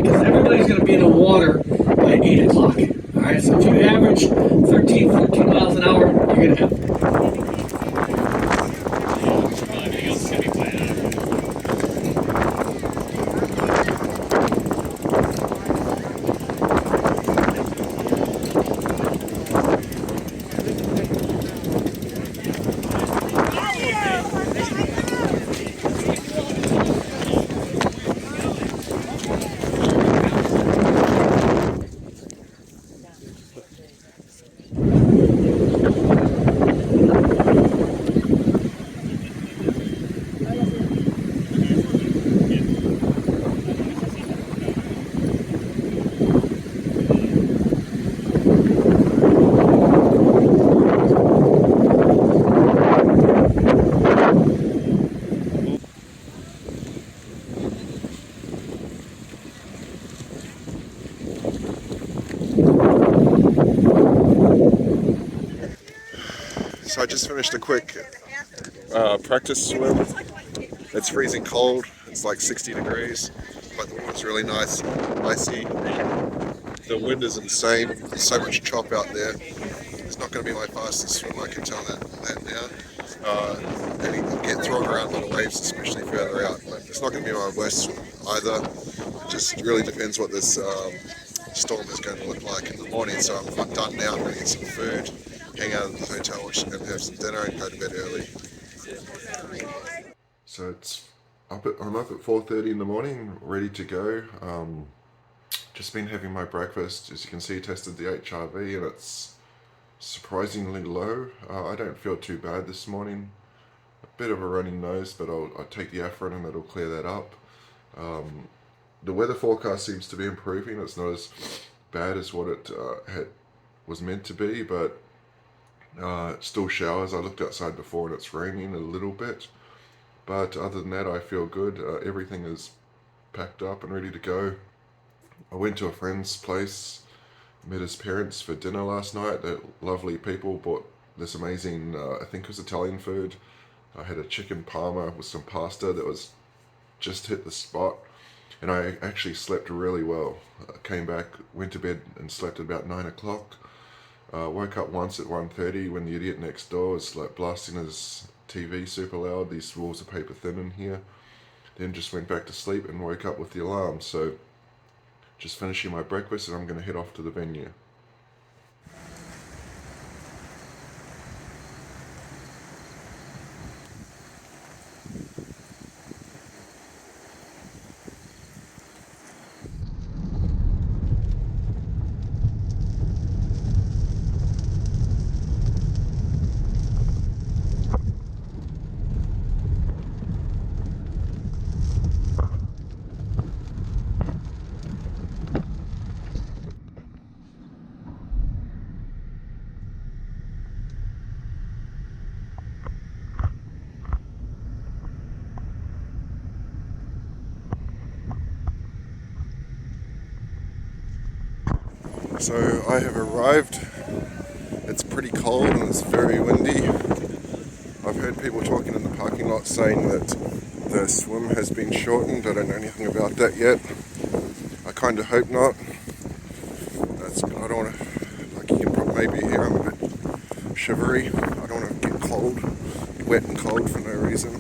right? Because everybody's going to be in the water by 8 o'clock. All right, so if you average 13, 14 miles an hour, you're going to have So I just finished a quick practice swim. It's freezing cold, it's like 60 degrees, but the water's really nice, icy. The wind is insane, there's so much chop out there. It's not going to be my fastest swim, I can tell that now. And you can get thrown around by the waves, especially further out, but it's not going to be my worst swim either. It just really depends what this storm is going to look like in the morning. So I'm done now, I'm going to get some food, hang out at the hotel and have some dinner and go to bed early. So I'm up at 4:30 in the morning, ready to go. Just been having my breakfast. As you can see, tested the HRV and it's surprisingly low. I don't feel too bad this morning. A bit of a running nose, but I'll take the Afrin and it'll clear that up. The weather forecast seems to be improving. It's not as bad as what it was meant to be, but it still showers. I looked outside before and it's raining a little bit. But other than that, I feel good. Everything is packed up and ready to go. I went to a friend's place, met his parents for dinner last night. They're lovely people, bought this amazing, I think it was Italian food. I had a chicken parma with some pasta that was just hit the spot. And I actually slept really well. Came back, went to bed and slept at about 9 o'clock. Woke up once at 1:30 when the idiot next door was like blasting his TV super loud. These walls are paper thin in here. Then just went back to sleep and woke up with the alarm. So just finishing my breakfast and I'm going to head off to the venue. So I have arrived. It's pretty cold and it's very windy. I've heard people talking in the parking lot saying that the swim has been shortened. I don't know anything about that yet. I kind of hope not. I don't want to, like you can probably maybe hear I'm a bit shivery. I don't want to get cold, wet and cold for no reason.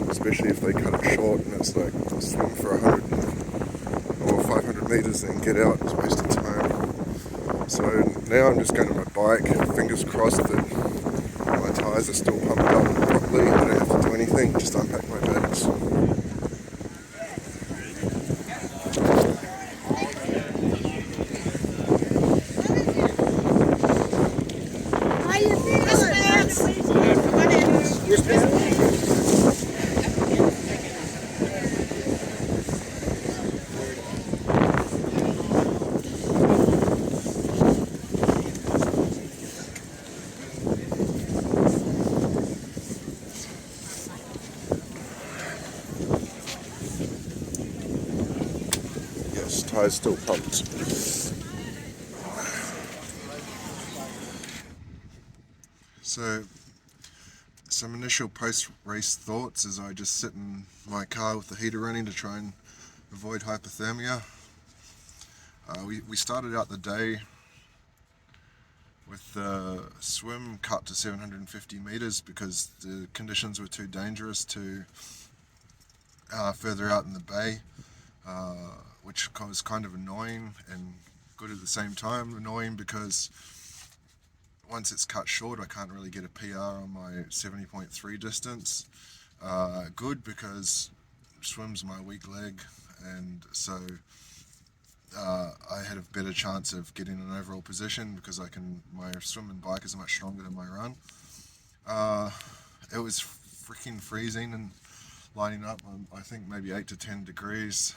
Especially if they cut it short and it's like swim for 100 or 500 meters and get out. It's a waste of time. So now I'm just going to my bike. Fingers crossed that my tyres are still pumped up properly. I don't have to do anything, just unpack my bags. Yes, tyres still pumped. So, some initial post-race thoughts as I just sit in my car with the heater running to try and avoid hypothermia. We started out the day with the swim cut to 750 meters because the conditions were too dangerous to further out in the bay, uh, which was kind of annoying and good at the same time. Annoying because once it's cut short, I can't really get a PR on my 70.3 distance. Good because swim's my weak leg, and so I had a better chance of getting an overall position because my swim and bike is much stronger than my run. It was freaking freezing and lining up. I think maybe 8 to 10 degrees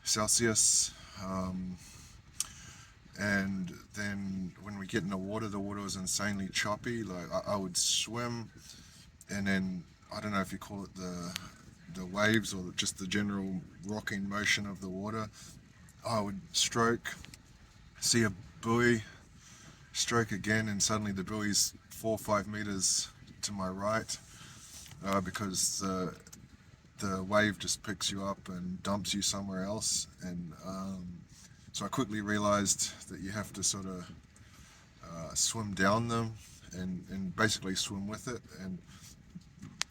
Celsius. And then when we get in the water was insanely choppy. Like I would swim, and then I don't know if you call it the waves or just the general rocking motion of the water. I would stroke, see a buoy, stroke again, and suddenly the buoy's 4 or 5 meters to my right, because the wave just picks you up and dumps you somewhere else. And so I quickly realized that you have to sort of swim down them and basically swim with it. And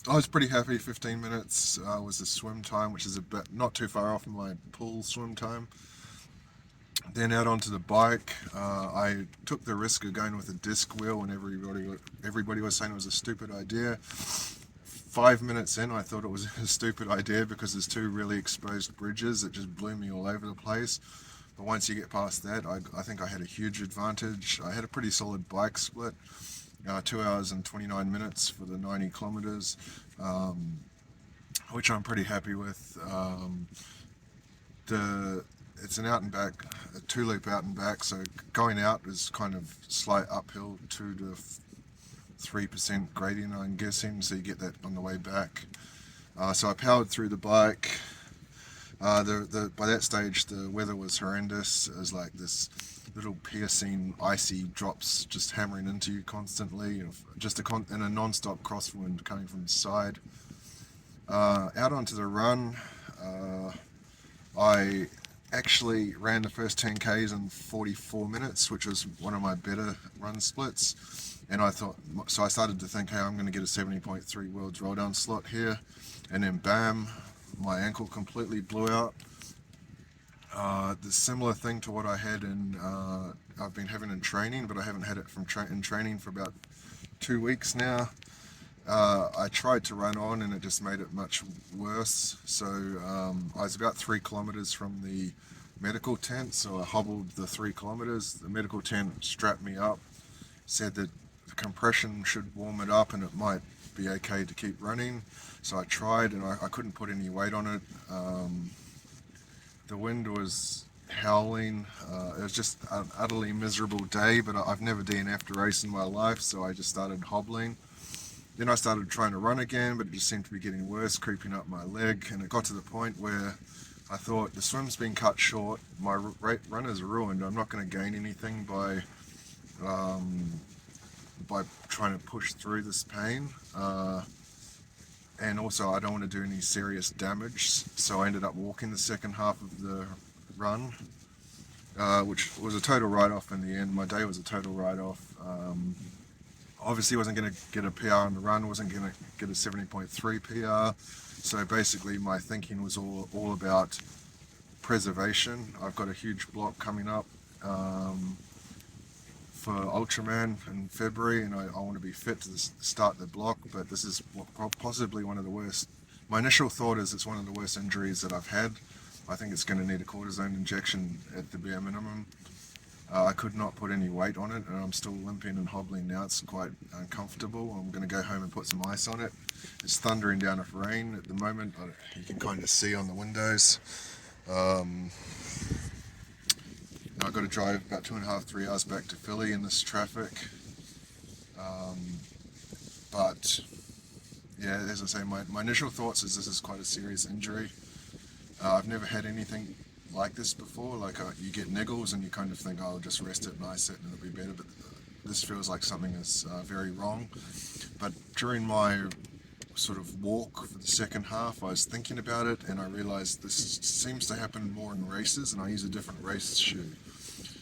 I was pretty happy. 15 minutes was the swim time, which is a bit not too far off my pool swim time. Then out onto the bike, I took the risk of going with a disc wheel, and everybody was saying it was a stupid idea. 5 minutes in, I thought it was a stupid idea because there's two really exposed bridges that just blew me all over the place. But once you get past that, I think I had a huge advantage. I had a pretty solid bike split, 2 hours and 29 minutes for the 90 kilometers, which I'm pretty happy with. It's an out and back, a 2-loop out and back, so going out is kind of slight uphill, 2 to 3% gradient, I'm guessing, so you get that on the way back. So I powered through the bike. By that stage, the weather was horrendous. It was like this little piercing, icy drops just hammering into you constantly, and a non-stop crosswind coming from the side. Out onto the run, I actually ran the first 10 Ks in 44 minutes, which was one of my better run splits. And I started to think, hey, I'm going to get a 70.3 World's Roll Down slot here. And then bam, my ankle completely blew out. The similar thing to what I had I've been having in training, but I haven't had it in training for about 2 weeks now. I tried to run on and it just made it much worse. So I was about 3 kilometers from the medical tent, so I hobbled the 3 kilometers. The medical tent strapped me up, said that the compression should warm it up and it might be okay to keep running. So I tried, and I couldn't put any weight on it. The wind was howling. It was just an utterly miserable day, but I've never DNF'd a race in my life, so I just started hobbling. Then I started trying to run again, but it just seemed to be getting worse, creeping up my leg, and it got to the point where I thought, the swim's been cut short, my run is ruined, I'm not going to gain anything by trying to push through this pain. And also I don't want to do any serious damage, so I ended up walking the second half of the run, which was a total write-off in the end. My day was a total write-off. Obviously wasn't going to get a PR on the run, wasn't going to get a 70.3 PR, so basically my thinking was all about preservation. I've got a huge block coming up for Ultraman in February, and I want to be fit to start the block, but this is possibly one of the worst. My initial thought is it's one of the worst injuries that I've had. I think it's going to need a cortisone injection at the bare minimum. I could not put any weight on it, and I'm still limping and hobbling now. It's quite uncomfortable. I'm going to go home and put some ice on it. It's thundering down with rain at the moment. You can kind of see on the windows. I've got to drive about 2.5, 3 hours back to Philly in this traffic. But yeah, as I say, my initial thoughts is this is quite a serious injury. I've never had anything like this before. Like you get niggles and you kind of think, oh, I'll just rest it and ice it and it'll be better. But this feels like something is very wrong. But during my sort of walk for the second half, I was thinking about it, and I realized this seems to happen more in races, and I use a different race shoe.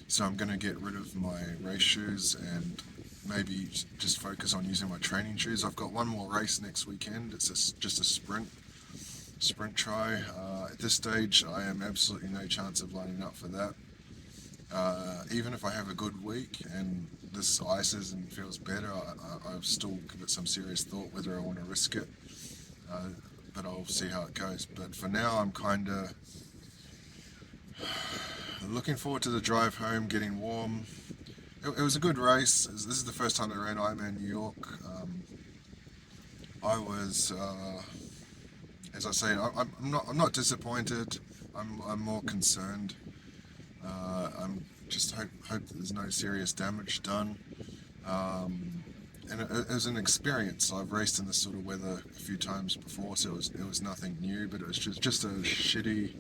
So I'm going to get rid of my race shoes and maybe just focus on using my training shoes. I've got one more race next weekend. It's just a sprint try. At this stage, I am absolutely no chance of lining up for that. Even if I have a good week and this ices and feels better, I'll still give it some serious thought whether I want to risk it. But I'll see how it goes. But for now, I'm kind of looking forward to the drive home, getting warm. It was a good race. This is the first time I ran Ironman New York. I was, as I say, I'm not disappointed. I'm more concerned. I'm just hope that there's no serious damage done. And it was an experience. I've raced in this sort of weather a few times before, so it was nothing new. But it was just a shitty,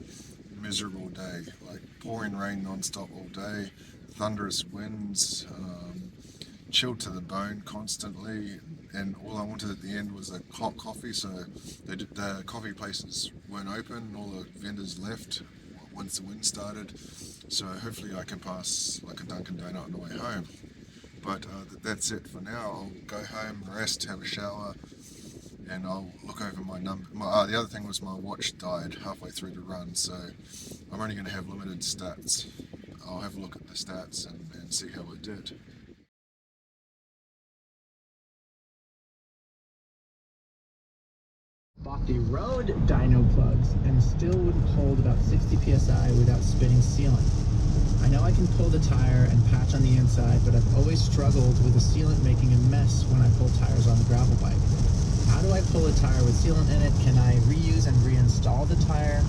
miserable day. Like pouring rain non-stop all day, thunderous winds, chilled to the bone constantly. And all I wanted at the end was a hot coffee. So the coffee places weren't open. All the vendors left once the wind started. So hopefully I can pass like a Dunkin' Donut on the way home. But that's it for now. I'll go home, rest, have a shower, and I'll look over my number. The other thing was my watch died halfway through the run, so I'm only going to have limited stats. I'll have a look at the stats and see how I did. Bought the road dyno plugs and still wouldn't hold about 60 psi without spinning sealant. I know I can pull the tire and patch on the inside, but I've always struggled with the sealant making a mess when I pull tires on the gravel bike. How do I pull a tire with sealant in it? Can I reuse and reinstall the tire?